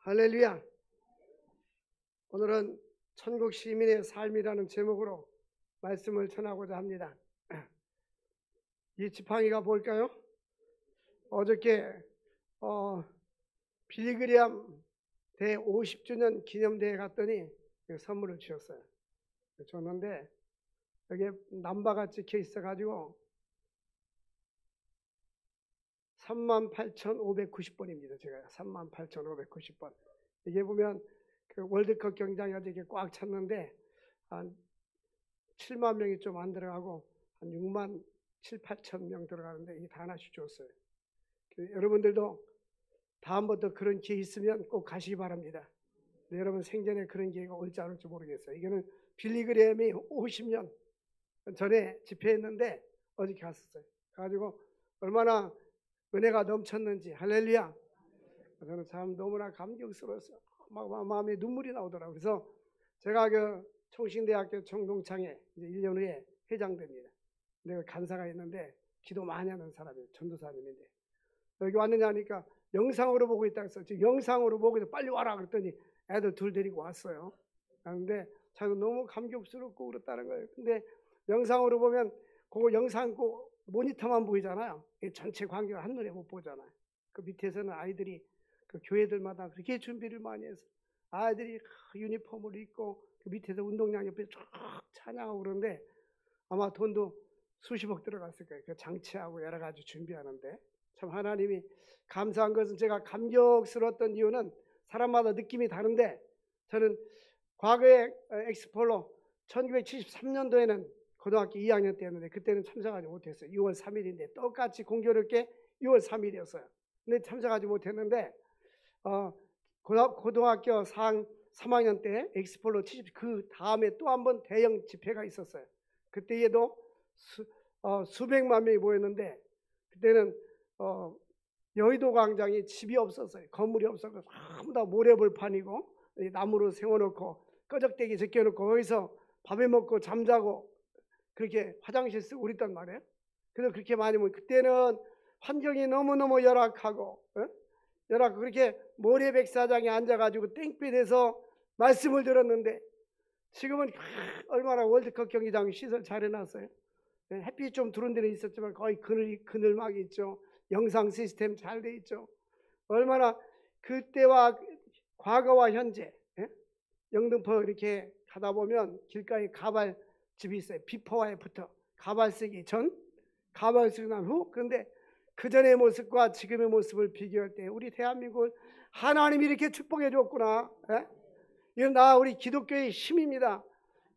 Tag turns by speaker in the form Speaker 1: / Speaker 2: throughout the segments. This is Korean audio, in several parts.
Speaker 1: 할렐루야. 오늘은 천국 시민의 삶이라는 제목으로 말씀을 전하고자 합니다. 이 지팡이가 뭘까요? 어저께 빌리그리암 대 50주년 기념대회 갔더니 선물을 주셨어요. 줬는데 여기에 남바가 찍혀 있어가지고 38,590번입니다. 제가 38,590번. 이게 보면 그 월드컵 경기장이 어저께 꽉 찼는데 한 7만 명이 좀 안 들어가고 한 6만 7, 8천 명 들어가는데 이게 다 하나씩 줬어요. 여러분들도 다음부터 그런 기회 있으면 꼭 가시기 바랍니다. 여러분 생전에 그런 기회가 올지 안 올지 모르겠어요. 이거는 빌리그램이 50년 전에 집회했는데 어저께 갔었어요. 그래가지고 얼마나 은혜가 넘쳤는지. 할렐루야. 저는 참 너무나 감격스러웠어요. 마음에 눈물이 나오더라고요. 그래서 제가 그 총신대학교 청동창에 이제 1년 후에 회장됩니다. 내가 간사가 있는데 기도 많이 하는 사람이에요. 전도사님인데 여기 왔느냐 하니까 영상으로 보고 있다고 해서 지금 영상으로 보고 있어 빨리 와라 그랬더니 애들 둘 데리고 왔어요. 그런데 저는 너무 감격스럽고 그렇다는 거예요. 근데 영상으로 보면 그거 영상 그 모니터만 보이잖아요. 전체 광경을 한눈에 못 보잖아요. 그 밑에서는 아이들이 그 교회들마다 그렇게 준비를 많이 해서 아이들이 유니폼을 입고 그 밑에서 운동장 옆에 쫙 찬양하고 그러는데 아마 돈도 수십억 들어갔을 거예요. 그 장치하고 여러 가지 준비하는데 참 하나님이 감사한 것은 제가 감격스러웠던 이유는 사람마다 느낌이 다른데 저는 과거에 엑스폴로 1973년도에는 고등학교 2학년 때였는데 그때는 참석하지 못했어요. 6월 3일인데 똑같이 공교롭게 6월 3일이었어요. 근데 참석하지 못했는데 고등학교 3학년 때 엑스폴로 70, 그 다음에 또 한 번 대형 집회가 있었어요. 그때에도 수백만 명이 모였는데 그때는 여의도 광장에 집이 없었어요. 건물이 없어서 전부 다 모래벌판이고 나무로 세워놓고 꺼적대기 제껴놓고 거기서 밥에 먹고 잠자고 그렇게 화장실 쓰고 그랬단 말이에요. 그래서 그렇게 많이 모여. 그때는 환경이 너무너무 열악하고 열악하고 그렇게 모래백사장에 앉아가지고 땡볕에서 말씀을 들었는데 지금은 얼마나 월드컵 경기장 시설 잘 해놨어요. 햇빛 좀 들어온 데는 있었지만 거의 그늘막이 있죠. 영상 시스템 잘 돼 있죠. 얼마나 그때와 과거와 현재 영등포 이렇게 가다 보면 길가에 가발집이 있어요. 비포와 애프터. 가발 쓰기 전, 가발 쓰고 난 후. 그런데 그 전의 모습과 지금의 모습을 비교할 때 우리 대한민국을 하나님이 이렇게 축복해 줬구나. 이건 우리 기독교의 힘입니다.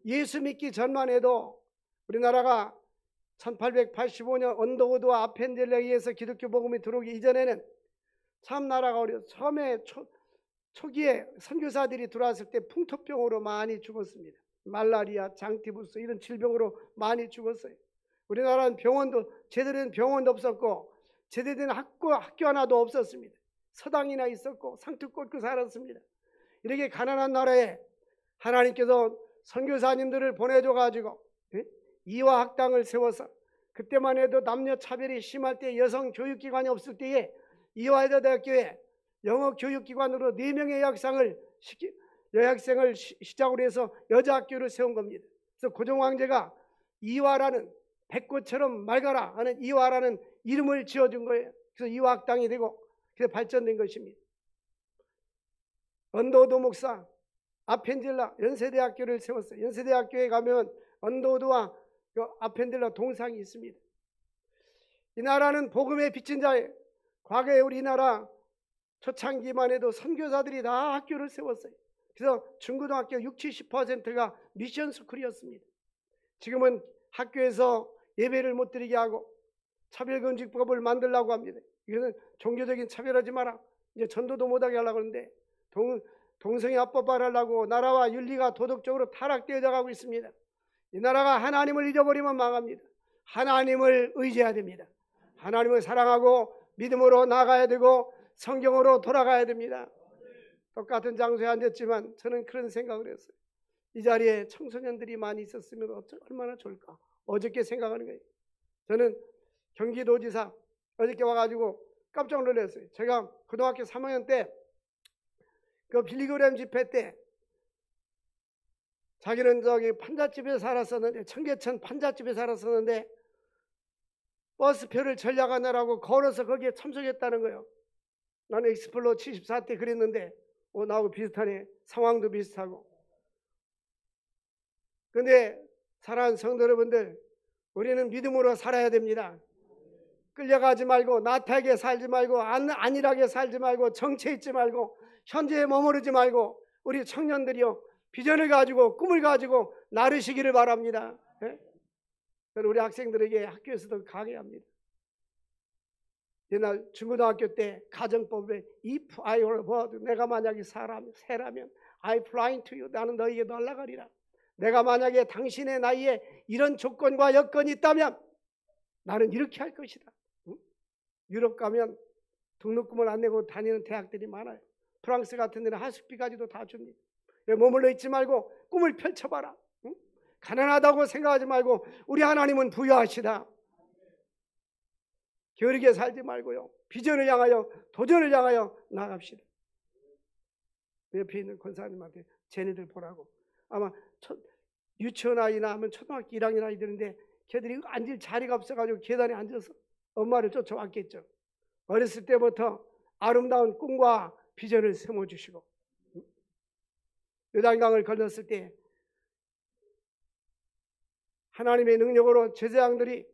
Speaker 1: 예수 믿기 전만 해도 우리나라가 1885년 언더우드와 아펜젤러에 의해서 기독교 복음이 들어오기 이전에는 참 나라가 어려워. 처음에 초기에 선교사들이 들어왔을 때 풍토병으로 많이 죽었습니다. 말라리아, 장티부스 이런 질병으로 많이 죽었어요. 우리나라는 병원도 제대로 된 병원도 없었고 제대로 된 학교 하나도 없었습니다. 서당이나 있었고 상투 꽂고 살았습니다. 이렇게 가난한 나라에 하나님께서 선교사님들을 보내줘가지고 이화학당을 세워서 그때만 해도 남녀 차별이 심할 때 여성 교육기관이 없을 때에 이화여자대학교에 영어교육기관으로 4명의 여학생을 시작으로 해서 여자학교를 세운 겁니다. 그래서 고종황제가 이화라는 백꽃처럼 맑아라 하는 이화라는 이름을 지어준 거예요. 그래서 이화학당이 되고 그래서 발전된 것입니다. 언더우드 목사 아펜젤라 연세대학교를 세웠어요. 연세대학교에 가면 언더우드와 아펜젤라 동상이 있습니다. 이 나라는 복음의 빚진 자예요. 과거에 우리나라 초창기만 해도 선교사들이 다 학교를 세웠어요. 그래서 중고등학교 60, 70%가 미션 스쿨이었습니다. 지금은 학교에서 예배를 못 드리게 하고 차별금지법을 만들려고 합니다. 이것은 종교적인 차별하지 마라. 이제 전도도 못하게 하려고 하는데 동성애 합법화하려고 나라와 윤리가 도덕적으로 타락되어져 가고 있습니다. 이 나라가 하나님을 잊어버리면 망합니다. 하나님을 의지해야 됩니다. 하나님을 사랑하고 믿음으로 나가야 되고 성경으로 돌아가야 됩니다. 똑같은 장소에 앉았지만 저는 그런 생각을 했어요. 이 자리에 청소년들이 많이 있었으면 얼마나 좋을까. 어저께 생각하는 거예요. 저는 경기도지사 어저께 와가지고 깜짝 놀랐어요. 제가 고등학교 3학년 때 그 빌리그램 집회 때 자기는 저기 판잣집에 살았었는데, 청계천 판잣집에 살았었는데 버스표를 전략하느라고 걸어서 거기에 참석했다는 거예요. 나는 엑스플로 74 때 그랬는데 나하고 비슷하네. 상황도 비슷하고. 근데 사랑하는 성도 여러분들, 우리는 믿음으로 살아야 됩니다. 끌려가지 말고, 나태하게 살지 말고, 안일하게 살지 말고, 정체 있지 말고, 현재에 머무르지 말고, 우리 청년들이요, 비전을 가지고 꿈을 가지고 나르시기를 바랍니다. 예? 우리 학생들에게 학교에서도 강의합니다. 옛날 중고등학교 때 가정법에 if I were a bird, 내가 만약에 새라면 I fly to you, 나는 너에게 날아가리라. 내가 만약에 당신의 나이에 이런 조건과 여건이 있다면 나는 이렇게 할 것이다. 응? 유럽 가면 등록금을 안 내고 다니는 대학들이 많아요. 프랑스 같은 데는 학습비까지도 다 줍니다. 머물러 있지 말고 꿈을 펼쳐봐라. 응? 가난하다고 생각하지 말고 우리 하나님은 부유하시다. 게으르게 살지 말고요, 비전을 향하여, 도전을 향하여 나갑시다. 옆에 있는 권사님한테 쟤네들 보라고. 아마 유치원 아이나 하면 초등학교 1학년 아이들인데 걔들이 앉을 자리가 없어가지고 계단에 앉아서 엄마를 쫓아왔겠죠. 어렸을 때부터 아름다운 꿈과 비전을 심어주시고, 요단강을 건넜을 때 하나님의 능력으로 제사장들이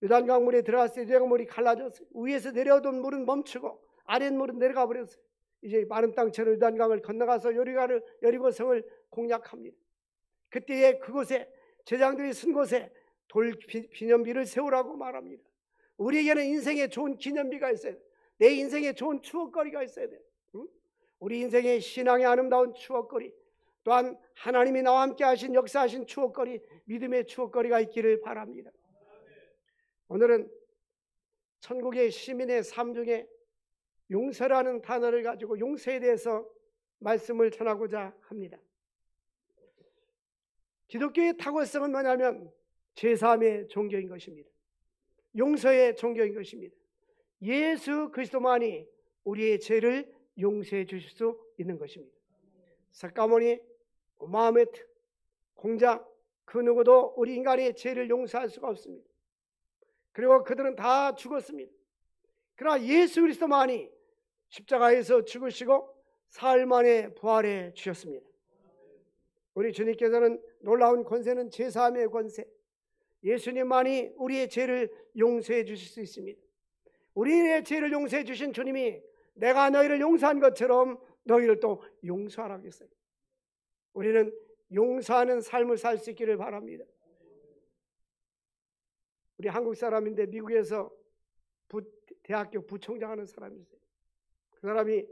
Speaker 1: 요단강 물에 들어갔을 때 요단강 물이 갈라졌어요. 위에서 내려오던 물은 멈추고 아랫물은 내려가 버렸어요. 이제 마른 땅처럼 요단강을 건너가서 여리고성을 공략합니다. 그때에 그곳에 제사장들이 쓴 곳에 돌 기념비를 세우라고 말합니다. 우리에게는 인생에 좋은 기념비가 있어야 돼. 내 인생에 좋은 추억거리가 있어야 돼. 응? 우리 인생의 신앙의 아름다운 추억거리, 또한 하나님이 나와 함께 하신 역사하신 추억거리, 믿음의 추억거리가 있기를 바랍니다. 오늘은 천국의 시민의 삶 중에 용서라는 단어를 가지고 용서에 대해서 말씀을 전하고자 합니다. 기독교의 탁월성은 뭐냐면 제3의 종교인 것입니다. 용서의 종교인 것입니다. 예수 그리스도만이 우리의 죄를 용서해 주실 수 있는 것입니다. 사카모니, 마호메트, 공자, 그 누구도 우리 인간의 죄를 용서할 수가 없습니다. 그리고 그들은 다 죽었습니다. 그러나 예수 그리스도만이 십자가에서 죽으시고 사흘 만에 부활해 주셨습니다. 우리 주님께서는 놀라운 권세는 제3의 권세, 예수님만이 우리의 죄를 용서해 주실 수 있습니다. 우리의 죄를 용서해 주신 주님이 내가 너희를 용서한 것처럼 너희를 또 용서하라고 했어요. 우리는 용서하는 삶을 살 수 있기를 바랍니다. 우리 한국 사람인데 미국에서 대학교 부총장 하는 사람이 있어요. 그 사람이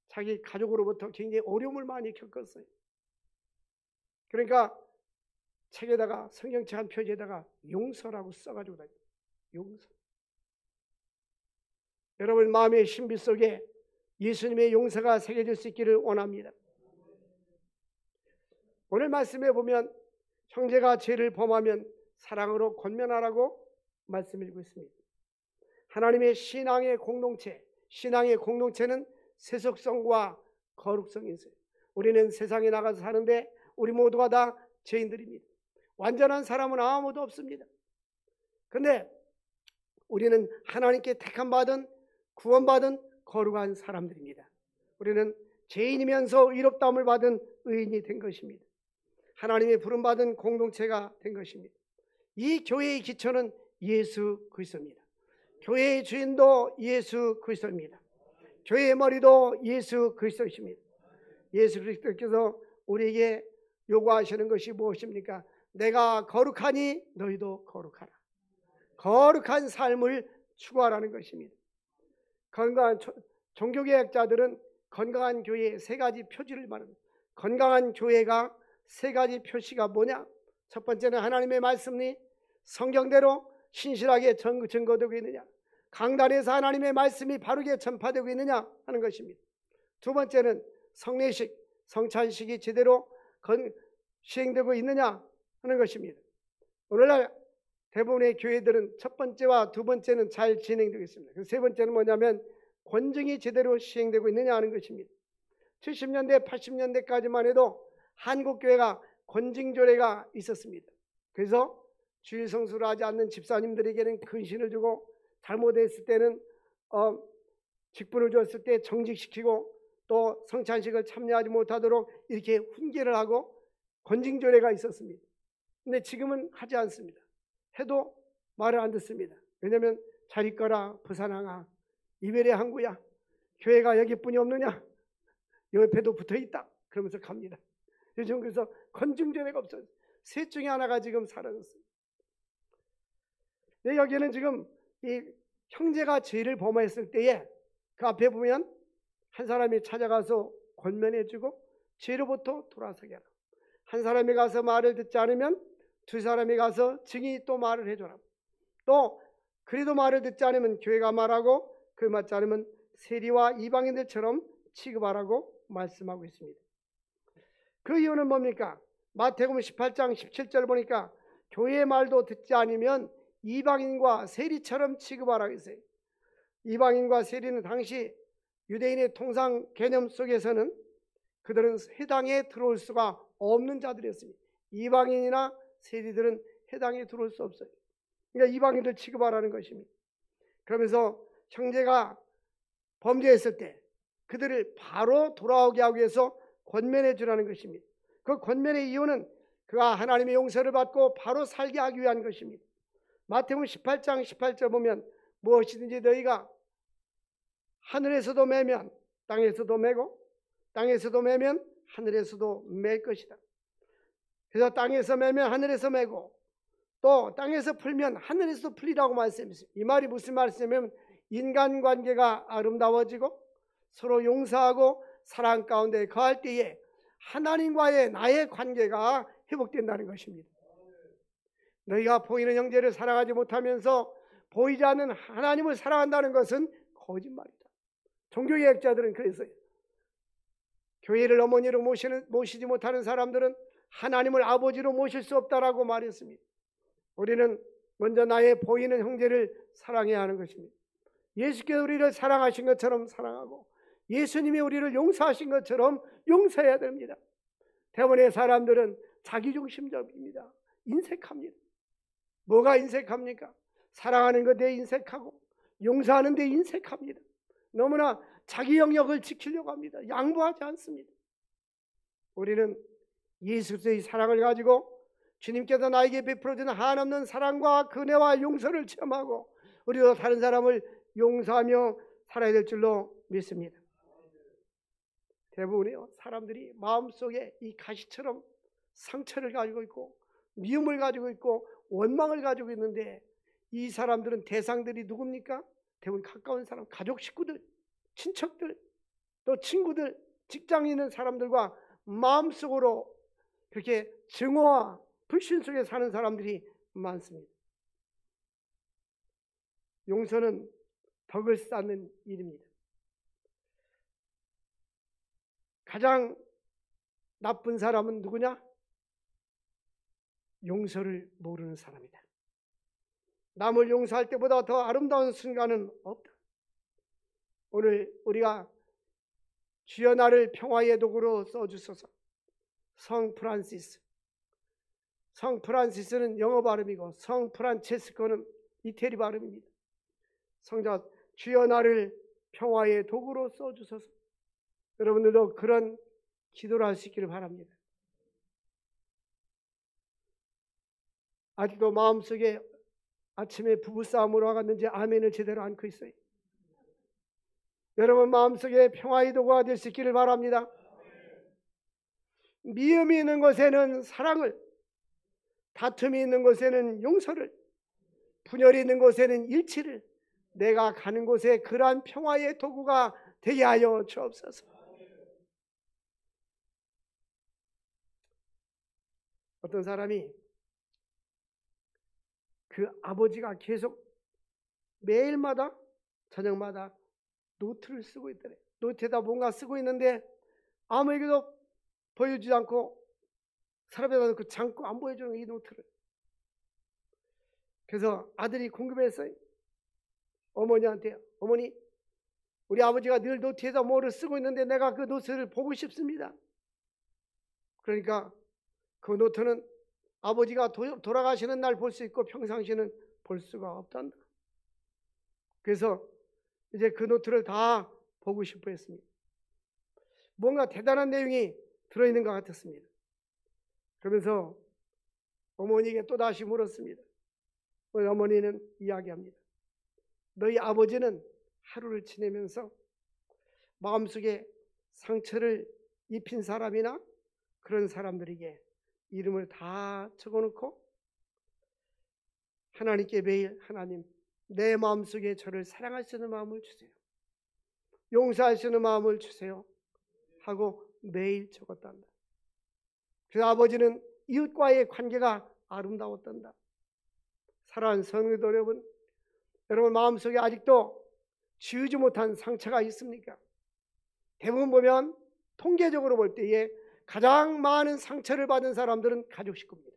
Speaker 1: 자기 가족으로부터 굉장히 어려움을 많이 겪었어요. 그러니까 책에다가, 성경책 한 표지에다가 용서라고 써가지고 다녀요. 용서. 여러분 마음의 신비 속에 예수님의 용서가 새겨질 수 있기를 원합니다. 오늘 말씀에 보면 형제가 죄를 범하면 사랑으로 권면하라고 말씀드리고 있습니다. 하나님의 신앙의 공동체, 신앙의 공동체는 세속성과 거룩성이 있어요. 우리는 세상에 나가서 사는데 우리 모두가 다 죄인들입니다. 완전한 사람은 아무도 없습니다. 그런데 우리는 하나님께 택함받은, 구원받은 거룩한 사람들입니다. 우리는 죄인이면서 의롭다함을 받은 의인이 된 것입니다. 하나님의 부름받은 공동체가 된 것입니다. 이 교회의 기초는 예수 그리스도입니다. 교회의 주인도 예수 그리스도입니다. 교회의 머리도 예수 그리스도이십니다. 예수 그리스도께서 우리에게 요구하시는 것이 무엇입니까? 내가 거룩하니 너희도 거룩하라. 거룩한 삶을 추구하라는 것입니다. 건강한 종교개혁자들은 건강한 교회의 세 가지 표지를 말합니다. 건강한 교회가 세 가지 표시가 뭐냐? 첫 번째는 하나님의 말씀이 성경대로 신실하게 증거되고 있느냐, 강단에서 하나님의 말씀이 바르게 전파되고 있느냐 하는 것입니다. 두 번째는 성례식, 성찬식이 제대로 시행되고 있느냐 하는 것입니다. 오늘날 대부분의 교회들은 첫 번째와 두 번째는 잘 진행되고 있습니다. 세 번째는 뭐냐면 권증이 제대로 시행되고 있느냐 하는 것입니다. 70년대, 80년대까지만 해도 한국교회가 권징조례가 있었습니다. 그래서 주일 성수를 하지 않는 집사님들에게는 근신을 주고, 잘못했을 때는 직분을 줬을 때 정직시키고, 또 성찬식을 참여하지 못하도록 이렇게 훈계를 하고 권징조례가 있었습니다. 근데 지금은 하지 않습니다. 해도 말을 안 듣습니다. 왜냐하면 잘 있거라 부산항아, 이별의 항구야, 교회가 여기뿐이 없느냐, 옆에도 붙어있다, 그러면서 갑니다. 요즘 그래서 권징조례가 없어요. 셋 중에 하나가 지금 사라졌습니다. 네, 여기에는 지금 이 형제가 죄를 범했을 때에 그 앞에 보면 한 사람이 찾아가서 권면해주고 죄로부터 돌아서게 하라. 한 사람이 가서 말을 듣지 않으면 두 사람이 가서 증인이 또 말을 해줘라. 또 그래도 말을 듣지 않으면 교회가 말하고 그 맞지 않으면 세리와 이방인들처럼 취급하라고 말씀하고 있습니다. 그 이유는 뭡니까? 마태복음 18장 17절 보니까 교회의 말도 듣지 않으면 이방인과 세리처럼 취급하라고 했어요. 이방인과 세리는 당시 유대인의 통상 개념 속에서는 그들은 회당에 들어올 수가 없는 자들이었습니다. 이방인이나 세리들은 회당에 들어올 수 없어요. 그러니까 이방인들 취급하라는 것입니다. 그러면서 형제가 범죄했을 때 그들을 바로 돌아오게 하기 위해서 권면해 주라는 것입니다. 그 권면의 이유는 그가 하나님의 용서를 받고 바로 살게 하기 위한 것입니다. 마태복음 18장 18절 보면 무엇이든지 너희가 하늘에서도 매면 땅에서도 매고 땅에서도 매면 하늘에서도 맬 것이다. 그래서 땅에서 매면 하늘에서 매고 또 땅에서 풀면 하늘에서도 풀리라고 말씀했습니다. 이 말이 무슨 말씀이냐면 인간관계가 아름다워지고 서로 용서하고 사랑 가운데 거할 때에 하나님과의 나의 관계가 회복된다는 것입니다. 너희가 보이는 형제를 사랑하지 못하면서 보이지 않는 하나님을 사랑한다는 것은 거짓말이다. 종교개혁자들은 그랬어요. 교회를 어머니로 모시지 못하는 사람들은 하나님을 아버지로 모실 수 없다라고 말했습니다. 우리는 먼저 나의 보이는 형제를 사랑해야 하는 것입니다. 예수께서 우리를 사랑하신 것처럼 사랑하고 예수님이 우리를 용서하신 것처럼 용서해야 됩니다. 대부분의 사람들은 자기중심적입니다. 인색합니다. 뭐가 인색합니까? 사랑하는 것에 인색하고 용서하는 데 인색합니다. 너무나 자기 영역을 지키려고 합니다. 양보하지 않습니다. 우리는 예수 그리스도의 사랑을 가지고 주님께서 나에게 베풀어주는 한없는 사랑과 은혜와 용서를 체험하고 우리도 다른 사람을 용서하며 살아야 될 줄로 믿습니다. 대부분의 사람들이 마음속에 이 가시처럼 상처를 가지고 있고 미움을 가지고 있고 원망을 가지고 있는데 이 사람들은 대상들이 누굽니까? 대부분 가까운 사람, 가족 식구들, 친척들, 또 친구들, 직장에 있는 사람들과 마음속으로 그렇게 증오와 불신 속에 사는 사람들이 많습니다. 용서는 덕을 쌓는 일입니다. 가장 나쁜 사람은 누구냐? 용서를 모르는 사람이다. 남을 용서할 때보다 더 아름다운 순간은 없다. 오늘 우리가 주여 나를 평화의 도구로 써주소서. 성 프란시스. 성 프란시스는 영어 발음이고 성 프란체스코는 이태리 발음입니다. 성자 주여 나를 평화의 도구로 써주소서. 여러분들도 그런 기도를 할 수 있기를 바랍니다. 아직도 마음속에 아침에 부부싸움으로 와갔는지 아멘을 제대로 안고 있어요. 여러분 마음속에 평화의 도구가 될 수 있기를 바랍니다. 미움이 있는 곳에는 사랑을, 다툼이 있는 곳에는 용서를, 분열이 있는 곳에는 일치를, 내가 가는 곳에 그러한 평화의 도구가 되게 하여 주옵소서. 어떤 사람이 그 아버지가 계속 매일마다 저녁마다 노트를 쓰고 있더래. 노트에다 뭔가 쓰고 있는데 아무에게도 보여주지 않고 사람에다 놓고 잠고 안 보여주는 이 노트를. 그래서 아들이 궁금했어요. 어머니한테, 어머니 우리 아버지가 늘 노트에다 뭐를 쓰고 있는데 내가 그 노트를 보고 싶습니다. 그러니까 그 노트는 아버지가 돌아가시는 날 볼 수 있고 평상시는 볼 수가 없단다. 그래서 이제 그 노트를 다 보고 싶어 했습니다. 뭔가 대단한 내용이 들어있는 것 같았습니다. 그러면서 어머니에게 또다시 물었습니다. 어머니는 이야기합니다. 너희 아버지는 하루를 지내면서 마음속에 상처를 입힌 사람이나 그런 사람들에게 이름을 다 적어놓고 하나님께 매일 하나님 내 마음속에 저를 사랑할 수 있는 마음을 주세요. 용서할 수 있는 마음을 주세요. 하고 매일 적었단다. 그래서 아버지는 이웃과의 관계가 아름다웠단다. 사랑하는 성도 여러분 마음속에 아직도 지우지 못한 상처가 있습니까? 대부분 보면 통계적으로 볼 때에 가장 많은 상처를 받은 사람들은 가족 식구입니다.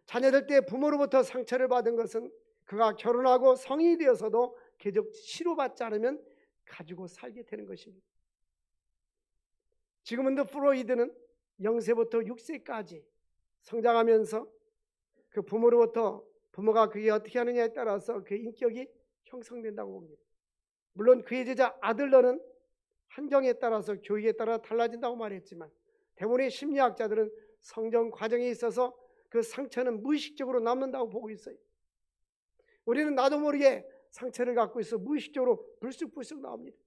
Speaker 1: 자녀들 때 부모로부터 상처를 받은 것은 그가 결혼하고 성인이 되어서도 계속 치료받지 않으면 가지고 살게 되는 것입니다. 지금은 프로이드는 0세부터 6세까지 성장하면서 그 부모가 그게 어떻게 하느냐에 따라서 그의 인격이 형성된다고 봅니다. 물론 그의 제자 아들러는 환경에 따라서 교육에 따라 달라진다고 말했지만 대부분의 심리학자들은 성장 과정에 있어서 그 상처는 무의식적으로 남는다고 보고 있어요. 우리는 나도 모르게 상처를 갖고 있어 무의식적으로 불쑥불쑥 나옵니다.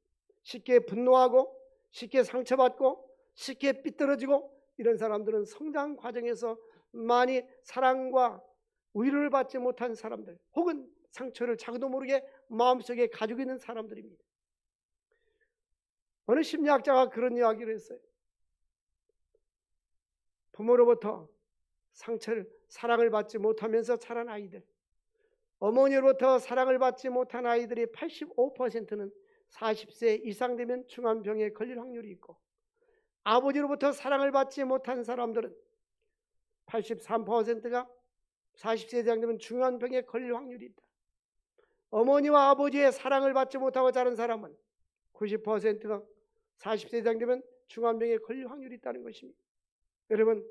Speaker 1: 쉽게 분노하고 쉽게 상처받고 쉽게 삐뚤어지고 이런 사람들은 성장 과정에서 많이 사랑과 위로를 받지 못한 사람들 혹은 상처를 자기도 모르게 마음속에 가지고 있는 사람들입니다. 어느 심리학자가 그런 이야기를 했어요. 부모로부터 사랑을 받지 못하면서 자란 아이들, 어머니로부터 사랑을 받지 못한 아이들이 85%는 40세 이상 되면 중환병에 걸릴 확률이 있고 아버지로부터 사랑을 받지 못한 사람들은 83%가 40세 이상 되면 중환병에 걸릴 확률이 있다. 어머니와 아버지의 사랑을 받지 못하고 자란 사람은 90%가 40세 이상 되면 중환병에 걸릴 확률이 있다는 것입니다. 여러분,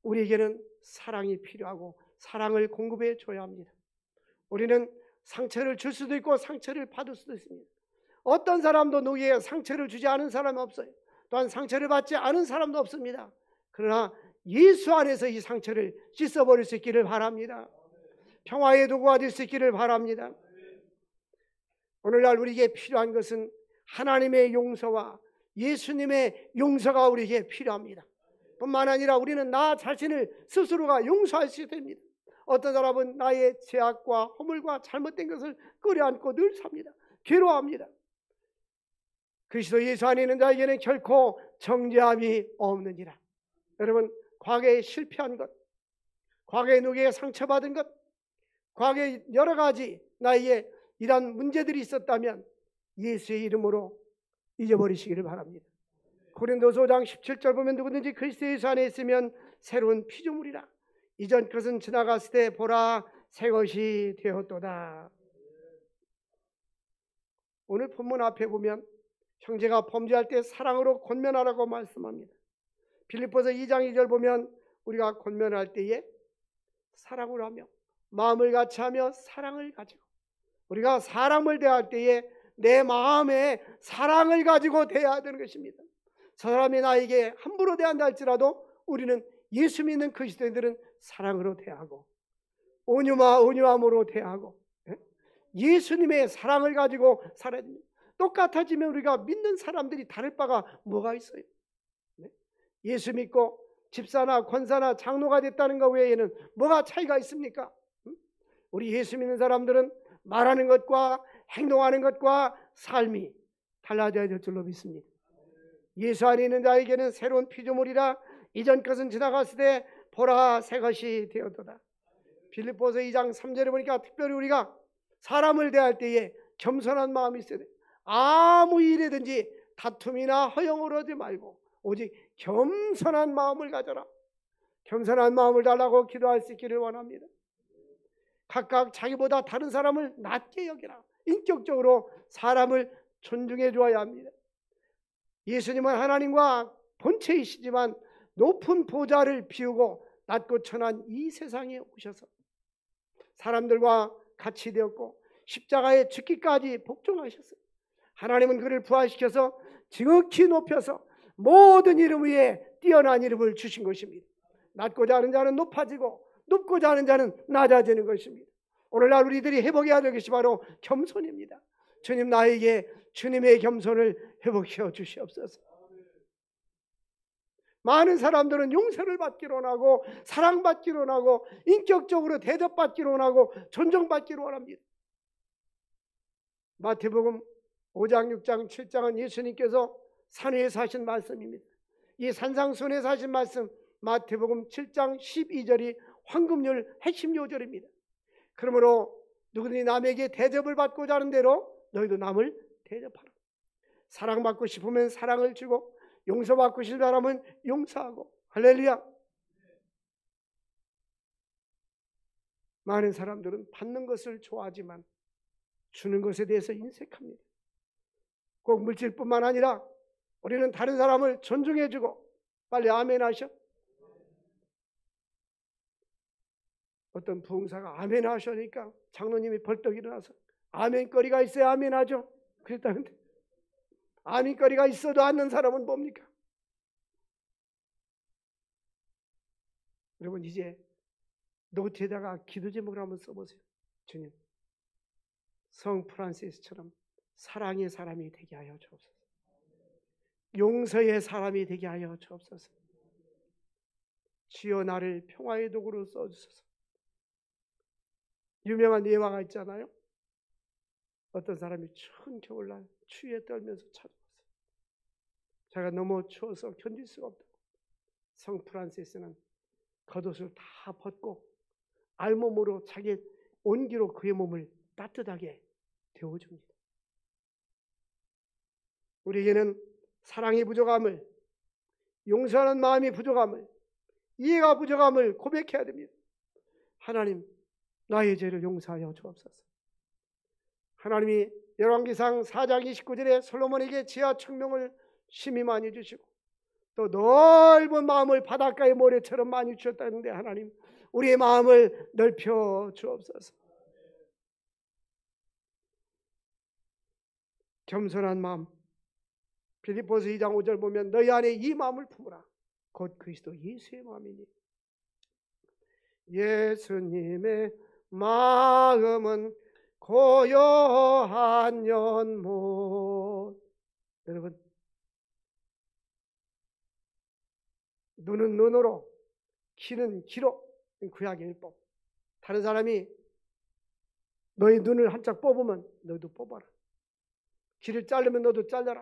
Speaker 1: 우리에게는 사랑이 필요하고 사랑을 공급해 줘야 합니다. 우리는 상처를 줄 수도 있고 상처를 받을 수도 있습니다. 어떤 사람도 누구에게 상처를 주지 않은 사람은 없어요. 또한 상처를 받지 않은 사람도 없습니다. 그러나 예수 안에서 이 상처를 씻어버릴 수 있기를 바랍니다. 평화의 도구가 될 수 있기를 바랍니다. 오늘날 우리에게 필요한 것은 하나님의 용서와 예수님의 용서가 우리에게 필요합니다. 뿐만 아니라 우리는 나 자신을 스스로가 용서할 수 됩니다. 어떤 사람은 나의 죄악과 허물과 잘못된 것을 끌어안고 늘 삽니다. 괴로워합니다. 그리스도 예수 안에 있는 자에게는 결코 정죄함이 없느니라. 여러분, 과거에 실패한 것, 과거에 누구에게 상처받은 것, 과거에 여러 가지 나에게 이런 문제들이 있었다면 예수의 이름으로 잊어버리시기를 바랍니다. 고린도서 5장 17절 보면 누구든지 그리스도 예수 안에 있으면 새로운 피조물이라. 이전 것은 지나갔을 때 보라 새 것이 되었도다. 오늘 본문 앞에 보면 형제가 범죄할 때 사랑으로 권면하라고 말씀합니다. 빌립보서 2장 2절 보면 우리가 권면할 때에 사랑을 하며 마음을 같이 하며 사랑을 가지고 우리가 사람을 대할 때에 내 마음에 사랑을 가지고 대해야 되는 것입니다. 저 사람이 나에게 함부로 대한다 할지라도 우리는 예수 믿는 그리스도인들은 사랑으로 대하고 온유함으로 대하고 예수님의 사랑을 가지고 살아야 됩니다. 똑같아지면 우리가 믿는 사람들이 다를 바가 뭐가 있어요? 예수 믿고 집사나 권사나 장로가 됐다는 것 외에는 뭐가 차이가 있습니까? 우리 예수 믿는 사람들은 말하는 것과 행동하는 것과 삶이 달라져야 될 줄로 믿습니다. 예수 안에 있는 자에게는 새로운 피조물이라. 이전 것은 지나갔을 때 보라 새 것이 되었도다. 빌립보서 2장 3절에 보니까 특별히 우리가 사람을 대할 때에 겸손한 마음이 있어야 돼. 아무 일이든지 다툼이나 허영을 하지 말고 오직 겸손한 마음을 가져라. 겸손한 마음을 달라고 기도할 수 있기를 원합니다. 각각 자기보다 다른 사람을 낮게 여기라. 인격적으로 사람을 존중해 주어야 합니다. 예수님은 하나님과 본체이시지만 높은 보좌를 비우고 낮고 천한 이 세상에 오셔서 사람들과 같이 되었고 십자가에 죽기까지 복종하셨어요. 하나님은 그를 부활시켜서 지극히 높여서 모든 이름 위에 뛰어난 이름을 주신 것입니다. 낮고자 하는 자는 높아지고 높고자 하는 자는 낮아지는 것입니다. 오늘날 우리들이 회복해야 될 것이 바로 겸손입니다. 주님, 나에게 주님의 겸손을 회복시켜 주시옵소서. 많은 사람들은 용서를 받기로 원하고 사랑받기로 원하고 인격적으로 대접받기로 원하고 존중받기로 원합니다. 마태복음 5장, 6장, 7장은 예수님께서 산 위에 사신 말씀입니다. 이 산상순에 사신 말씀 마태복음 7장 12절이 황금률 핵심 요절입니다. 그러므로 누구든지 남에게 대접을 받고자 하는 대로 너희도 남을 대접하라. 사랑받고 싶으면 사랑을 주고 용서받고 싶은 사람은 용서하고. 할렐루야. 많은 사람들은 받는 것을 좋아하지만 주는 것에 대해서 인색합니다. 꼭 물질뿐만 아니라 우리는 다른 사람을 존중해주고. 빨리 아멘 하셔. 어떤 부흥사가 아멘 하시니까 장로님이 벌떡 일어나서 아멘거리가 있어야 아멘 하죠. 그랬다는데 아멘거리가 있어도 않는 사람은 뭡니까? 여러분, 이제 노트에다가 기도 제목을 한번 써보세요. 주님, 성 프란시스처럼 사랑의 사람이 되게 하여 주옵소서. 용서의 사람이 되게 하여 주옵소서. 주여 나를 평화의 도구로 써주소서. 유명한 예화가 있잖아요. 어떤 사람이 추운 겨울날 추위에 떨면서 찾아왔어요. 제가 너무 추워서 견딜 수가 없다고. 성 프란시스는 겉옷을 다 벗고 알몸으로 자기 온기로 그의 몸을 따뜻하게 데워줍니다. 우리에게는 사랑이 부족함을, 용서하는 마음이 부족함을, 이해가 부족함을 고백해야 됩니다. 하나님, 나의 죄를 용서하여 주옵소서. 하나님이 열왕기상 4장 29절에 솔로몬에게 지하 청명을 심히 많이 주시고 또 넓은 마음을 바닷가의 모래처럼 많이 주셨다는데 하나님, 우리의 마음을 넓혀 주옵소서. 겸손한 마음, 빌립보서 2장 5절 보면 너희 안에 이 마음을 품으라. 곧 그리스도 예수의 마음이니. 예수님의 마음은 고요한 연못. 여러분, 눈은 눈으로, 귀는 귀로. 구약의 율법. 다른 사람이 너희 눈을 한짝 뽑으면 너도 뽑아라. 귀를 자르면 너도 잘라라.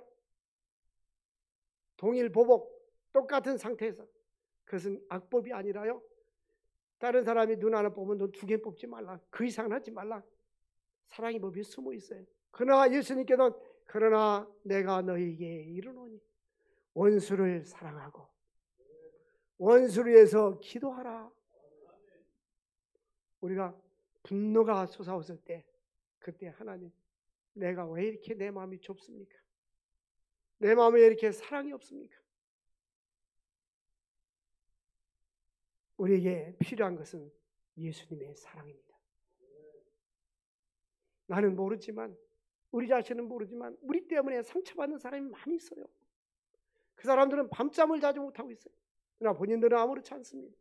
Speaker 1: 동일 보복, 똑같은 상태에서. 그것은 악법이 아니라요, 다른 사람이 눈 하나 뽑으면 너 2개 뽑지 말라. 그 이상은 하지 말라. 사랑의 법이 숨어 있어요. 그러나 예수님께서는 그러나 내가 너희에게 이르노니 원수를 사랑하고 원수를 위해서 기도하라. 우리가 분노가 솟아왔을 때 그때 하나님, 내가 왜 이렇게 내 마음이 좁습니까? 내 마음에 이렇게 사랑이 없습니까? 우리에게 필요한 것은 예수님의 사랑입니다. 나는 모르지만, 우리 자신은 모르지만 우리 때문에 상처받는 사람이 많이 있어요. 그 사람들은 밤잠을 자지 못하고 있어요. 그러나 본인들은 아무렇지 않습니다.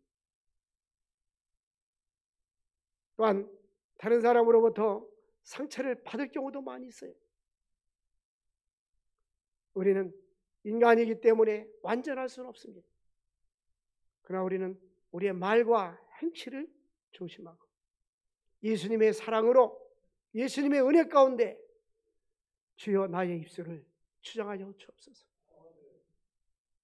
Speaker 1: 또한 다른 사람으로부터 상처를 받을 경우도 많이 있어요. 우리는 인간이기 때문에 완전할 수는 없습니다. 그러나 우리는 우리의 말과 행실을 조심하고 예수님의 사랑으로, 예수님의 은혜 가운데 주여 나의 입술을 추정하여 주옵소서.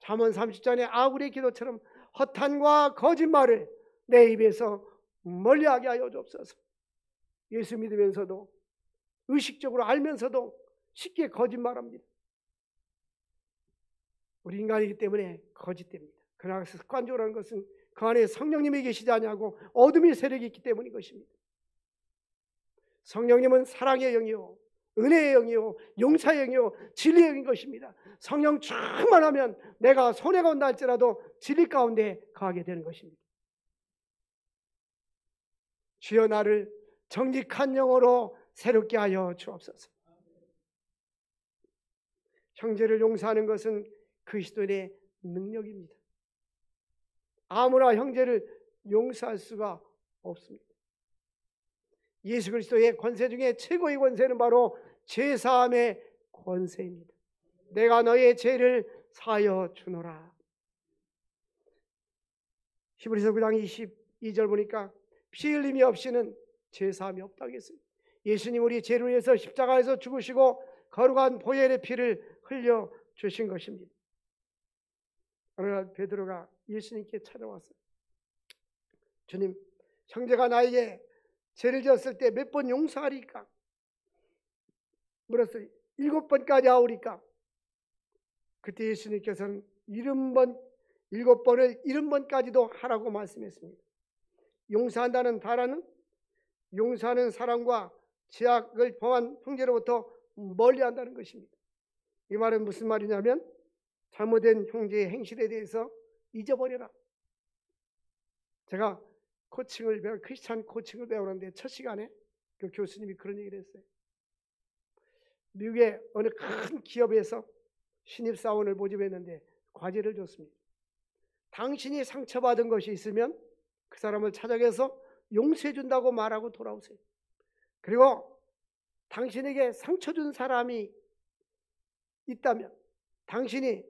Speaker 1: 잠언 30장의 아굴의 기도처럼 허탄과 거짓말을 내 입에서 멀리하게 하여 주옵소서. 예수 믿으면서도, 의식적으로 알면서도 쉽게 거짓말합니다. 우리 인간이기 때문에 거짓됩니다. 그러나 습관적으로 하는 것은 그 안에 성령님이 계시지 않냐고 어둠의 세력이 있기 때문인 것입니다. 성령님은 사랑의 영이요 은혜의 영이요, 용사의 영이요, 진리의 영인 것입니다. 성령 충만하면 내가 손해가 온다 할지라도 진리 가운데 거하게 되는 것입니다. 주여 나를 정직한 영으로 새롭게 하여 주옵소서. 형제를 용서하는 것은 그리스도인의 능력입니다. 아무나 형제를 용서할 수가 없습니다. 예수 그리스도의 권세 중에 최고의 권세는 바로 죄사함의 권세입니다. 내가 너의 죄를 사하여 주노라. 히브리서 9장 22절 보니까 피 흘림이 없이는 죄사함이 없다고 했습니다. 예수님 우리 죄를 위해서 십자가에서 죽으시고 거룩한 보혈의 피를 흘려 주신 것입니다. 어느 날 베드로가 예수님께 찾아왔어요. 주님, 형제가 나에게 죄를 지었을 때 몇 번 용서하리까? 물었어요. 7번까지 하오리까? 그때 예수님께서는 7번을 70번까지도 하라고 말씀했습니다. 용서한다는 단어는 용서하는 사람과 죄악을 범한 형제로부터 멀리한다는 것입니다. 이 말은 무슨 말이냐면 잘못된 형제의 행실에 대해서 잊어버려라. 제가 크리스찬 코칭을 배우는데 첫 시간에 그 교수님이 그런 얘기를 했어요. 미국의 어느 큰 기업에서 신입사원을 모집했는데 과제를 줬습니다. 당신이 상처받은 것이 있으면 그 사람을 찾아가서 용서해 준다고 말하고 돌아오세요. 그리고 당신에게 상처 준 사람이 있다면, 당신이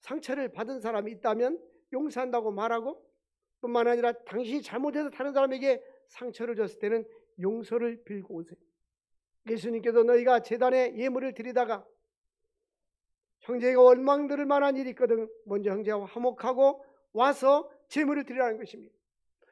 Speaker 1: 상처를 받은 사람이 있다면 용서한다고 말하고, 뿐만 아니라 당신이 잘못해서 다른 사람에게 상처를 줬을 때는 용서를 빌고 오세요. 예수님께서 너희가 제단에 예물을 드리다가 형제가 원망 들을 만한 일이 있거든 먼저 형제와 화목하고 와서 제물을 드리라는 것입니다.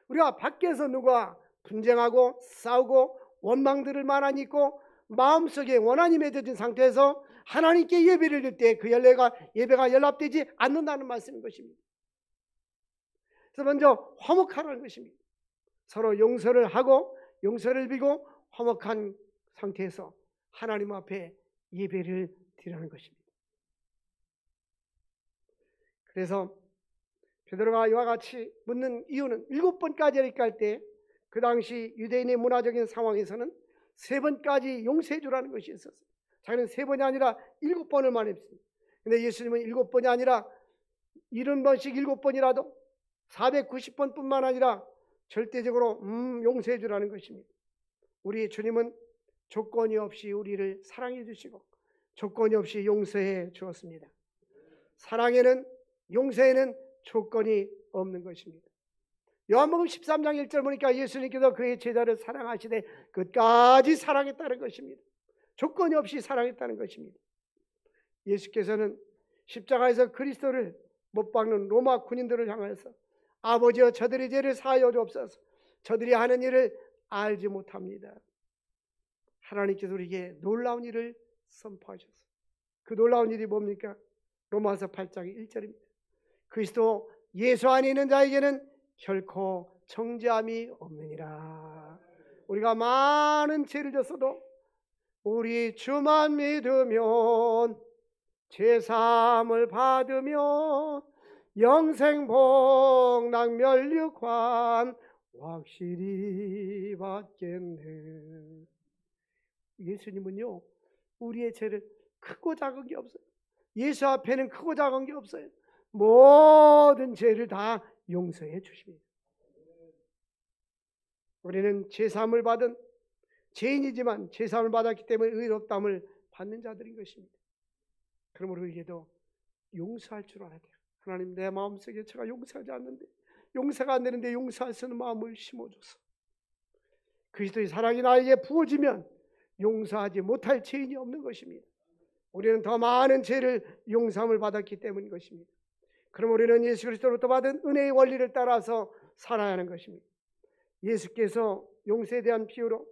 Speaker 1: 우리가 밖에서 누가 분쟁하고 싸우고 원망 들을 만한 일이 있고 마음속에 원한이 맺어진 상태에서 하나님께 예배를 드릴 때 그 예배가 연락되지 않는다는 말씀인 것입니다. 그래서 먼저 화목하라는 것입니다. 서로 용서를 하고 용서를 빌고 화목한 상태에서 하나님 앞에 예배를 드리라는 것입니다. 그래서 베드로가 이와 같이 묻는 이유는 7번까지 이렇게 할 때 그 당시 유대인의 문화적인 상황에서는 3번까지 용서해 주라는 것이 있었어요. 자기는 3번이 아니라 7번을 말했습니다. 그런데 예수님은 7번이 아니라 70번씩 7번이라도 490번뿐만 아니라 절대적으로 용서해 주라는 것입니다. 우리 주님은 조건이 없이 우리를 사랑해 주시고 조건이 없이 용서해 주었습니다. 사랑에는, 용서에는 조건이 없는 것입니다. 요한복음 13장 1절 보니까 예수님께서 그의 제자를 사랑하시되 끝까지 사랑했다는 것입니다. 조건이 없이 사랑했다는 것입니다. 예수께서는 십자가에서 그리스도를 못 박는 로마 군인들을 향해서 아버지여 저들의 죄를 사하여 주옵소서. 저들이 하는 일을 알지 못합니다. 하나님께서 우리에게 놀라운 일을 선포하셨어요. 그 놀라운 일이 뭡니까? 로마서 8장 1절입니다. 그리스도 예수 안에 있는 자에게는 결코 정죄함이 없느니라. 우리가 많은 죄를 졌어도 우리 주만 믿으면 죄사함을 받으면 영생 복락 멸류관 확실히 받겠네. 예수님은요 우리의 죄를 크고 작은 게 없어요. 예수 앞에는 크고 작은 게 없어요. 모든 죄를 다 용서해 주십니다. 우리는 죄사함을 받은 죄인이지만 죄사함을 받았기 때문에 의롭다함을 받는 자들인 것입니다. 그러므로 우리에게도 용서할 줄 알아야 돼요. 하나님, 내 마음속에 제가 용서하지 않는데, 용서가 안 되는데 용서할 수 있는 마음을 심어줘서 그리스도의 사랑이 나에게 부어지면 용서하지 못할 죄인이 없는 것입니다. 우리는 더 많은 죄를 용서함을 받았기 때문인 것입니다. 그럼 우리는 예수 그리스도로부터 받은 은혜의 원리를 따라서 살아야 하는 것입니다. 예수께서 용서에 대한 비유로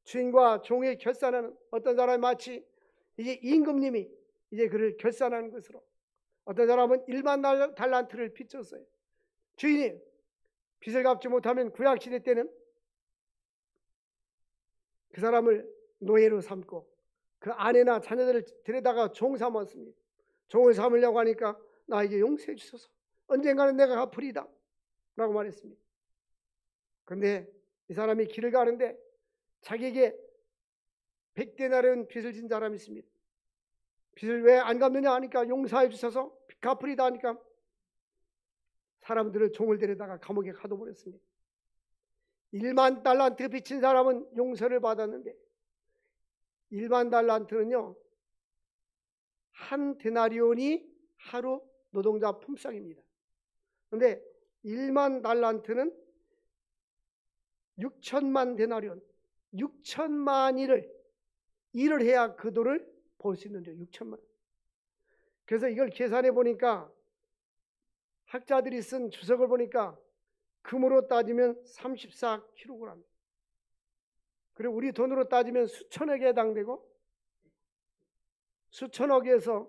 Speaker 1: 주인과 종의 결산하는 어떤 사람이 마치 이제 임금님이 이제 그를 결산하는 것으로, 어떤 사람은 1만 달란트를 빚졌어요. 주인이 빚을 갚지 못하면 구약시대 때는 그 사람을 노예로 삼고 그 아내나 자녀들을 데려다가 종 삼았습니다. 종을 삼으려고 하니까 나에게 용서해 주소서. 언젠가는 내가 갚으리다. 라고 말했습니다. 그런데 이 사람이 길을 가는데 자기에게 100데나리온 빚을 진 사람이 있습니다. 빚을 왜 안 갚느냐 하니까 용서해 주셔서 갚으리다 하니까 사람들을 종을 데려다가 감옥에 가둬버렸습니다. 1만 달란트 빚진 사람은 용서를 받았는데 1만 달란트는요, 한 데나리온이 하루 노동자 품삯입니다. 그런데 1만 달란트는 6천만 데나리온, 6천만 일을 해야 그 돈을 벌 수 있는 거죠. 6천만. 그래서 이걸 계산해 보니까 학자들이 쓴 주석을 보니까 금으로 따지면 34kg, 그리고 우리 돈으로 따지면 수천억에 해당되고 수천억에서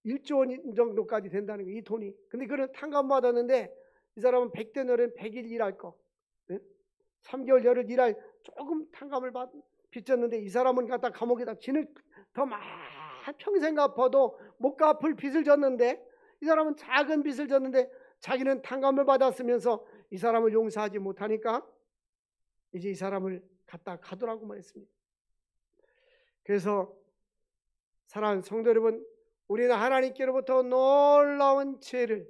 Speaker 1: 1조 원 정도까지 된다는 거예요. 이 돈이. 근데 그는 탕감받았는데 이 사람은 100데나리온 100일 일할 거, 3개월 열흘 일할 조금 탕감을 빚졌는데 이 사람은 갖다 감옥에다 진을 더 평생 갚아도 못 갚을 빚을 졌는데 이 사람은 작은 빚을 졌는데 자기는 탕감을 받았으면서 이 사람을 용서하지 못하니까 이제 이 사람을 갖다 가두라고 말했습니다. 그래서 사랑하는 성도 여러분, 우리는 하나님께로부터 놀라운 죄를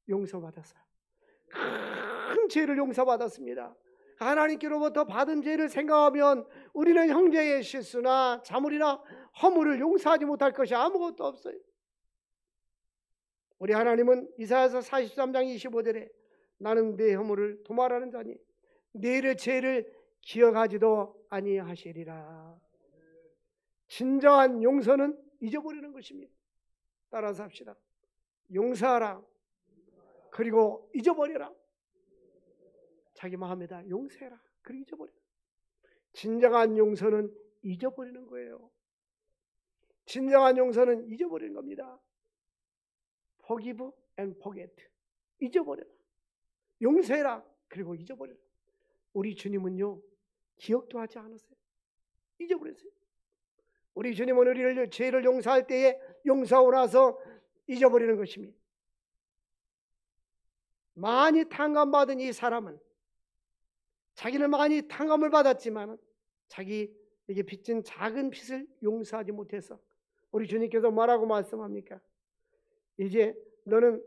Speaker 1: 용서받았어요. 큰 죄를 용서받았습니다. 하나님께로부터 받은 죄를 생각하면 우리는 형제의 실수나 자물이나 허물을 용서하지 못할 것이 아무것도 없어요. 우리 하나님은 이사야서 43장 25절에 나는 내 허물을 도말하는 자니 내 죄를 기억하지도 아니하시리라. 진정한 용서는 잊어버리는 것입니다. 따라서 합시다. 용서하라. 그리고 잊어버려라. 자기 마음에다 용서해라. 그리고 잊어버려라. 진정한 용서는 잊어버리는 거예요. 진정한 용서는 잊어버리는 겁니다. Forgive and forget. 잊어버려라. 용서해라. 그리고 잊어버려라. 우리 주님은요, 기억도 하지 않았어요. 잊어버렸어요. 우리 주님은 우리를 죄를 용서할 때에 용서하고 나서 잊어버리는 것입니다. 많이 탕감받은 이 사람은 자기는 많이 탕감을 받았지만 자기에게 빚진 작은 빚을 용서하지 못해서 우리 주님께서 뭐라고 말씀합니까? 이제 너는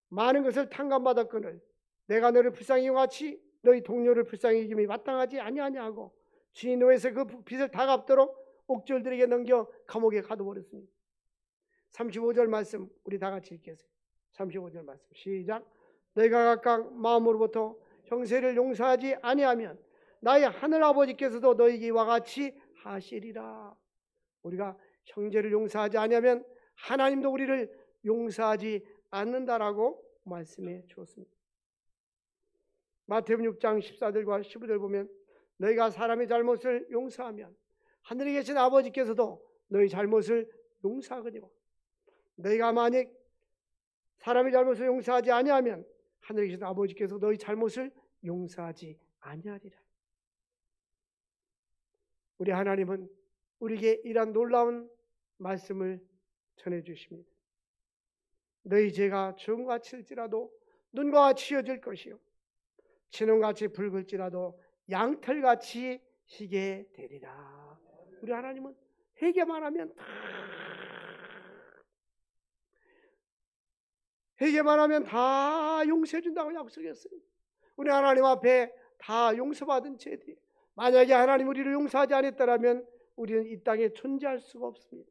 Speaker 1: 많은 것을 탕감받았거늘 내가 너를 불쌍히 여김같이 너희 동료를 불쌍히 여김이 마땅하지 아니하냐고 주인 노에서 그 빚을 다 갚도록 옥졸들에게 넘겨 감옥에 가둬버렸습니다. 35절 말씀 우리 다 같이 읽겠어요. 35절 말씀 시작. 너희가 각각 마음으로부터 형제를 용서하지 아니하면 나의 하늘 아버지께서도 너희에게 이와 같이 하시리라. 우리가 형제를 용서하지 아니하면 하나님도 우리를 용서하지 않는다라고 말씀해 주었습니다. 마태복음 6장 14절과 15절 보면 너희가 사람의 잘못을 용서하면 하늘에 계신 아버지께서도 너희 잘못을 용서하거니와 너희가 만약 사람의 잘못을 용서하지 아니하면 하늘에 계신 아버지께서 너희 잘못을 용서하지 아니하리라. 우리 하나님은 우리에게 이러한 놀라운 말씀을 전해주십니다. 너희 죄가 주홍과 칠지라도 눈과 치어질 것이요 진홍같이 붉을지라도 양털같이 희게 되리라. 우리 하나님은 회개만 하면 다 용서해 준다고 약속했어요. 우리 하나님 앞에 다 용서받은 죄들이 만약에 하나님 우리를 용서하지 않았다면 우리는 이 땅에 존재할 수가 없습니다.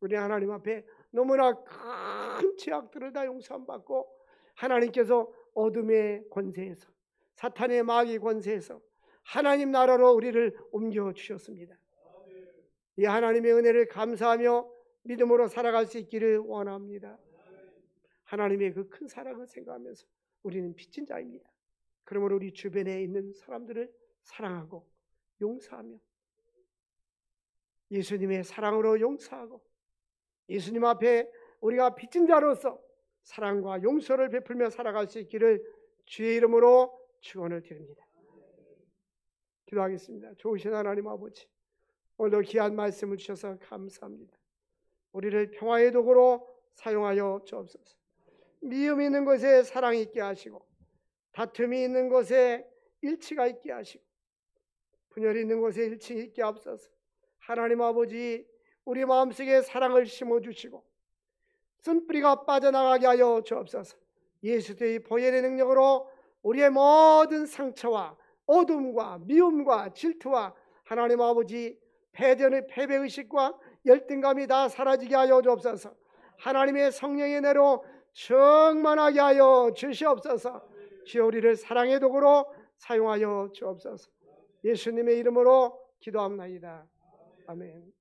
Speaker 1: 우리 하나님 앞에 너무나 큰 죄악들을 다 용서함 받고 하나님께서 어둠의 권세에서 사탄의 마귀의 권세에서 하나님 나라로 우리를 옮겨 주셨습니다. 이 하나님의 은혜를 감사하며 믿음으로 살아갈 수 있기를 원합니다. 하나님의 그 큰 사랑을 생각하면서 우리는 빚진 자입니다. 그러므로 우리 주변에 있는 사람들을 사랑하고 용서하며 예수님의 사랑으로 용서하고 예수님 앞에 우리가 빚진 자로서 사랑과 용서를 베풀며 살아갈 수 있기를 주의 이름으로 축원을 드립니다. 기도하겠습니다. 좋으신 하나님 아버지, 오늘도 귀한 말씀을 주셔서 감사합니다. 우리를 평화의 도구로 사용하여 주옵소서. 미움이 있는 곳에 사랑이 있게 하시고, 다툼이 있는 곳에 일치가 있게 하시고, 분열이 있는 곳에 일치가 있게 하옵소서. 하나님 아버지, 우리 마음속에 사랑을 심어주시고 쓴뿌리가 빠져나가게 하여 주옵소서. 예수의 보혈의 능력으로 우리의 모든 상처와 어둠과 미움과 질투와 하나님 아버지 패배의식과 열등감이 다 사라지게 하여 주옵소서. 하나님의 성령의 내로 충만하게 하여 주시옵소서. 주여, 우리를 사랑의 도구로 사용하여 주옵소서. 예수님의 이름으로 기도합니다. 아멘.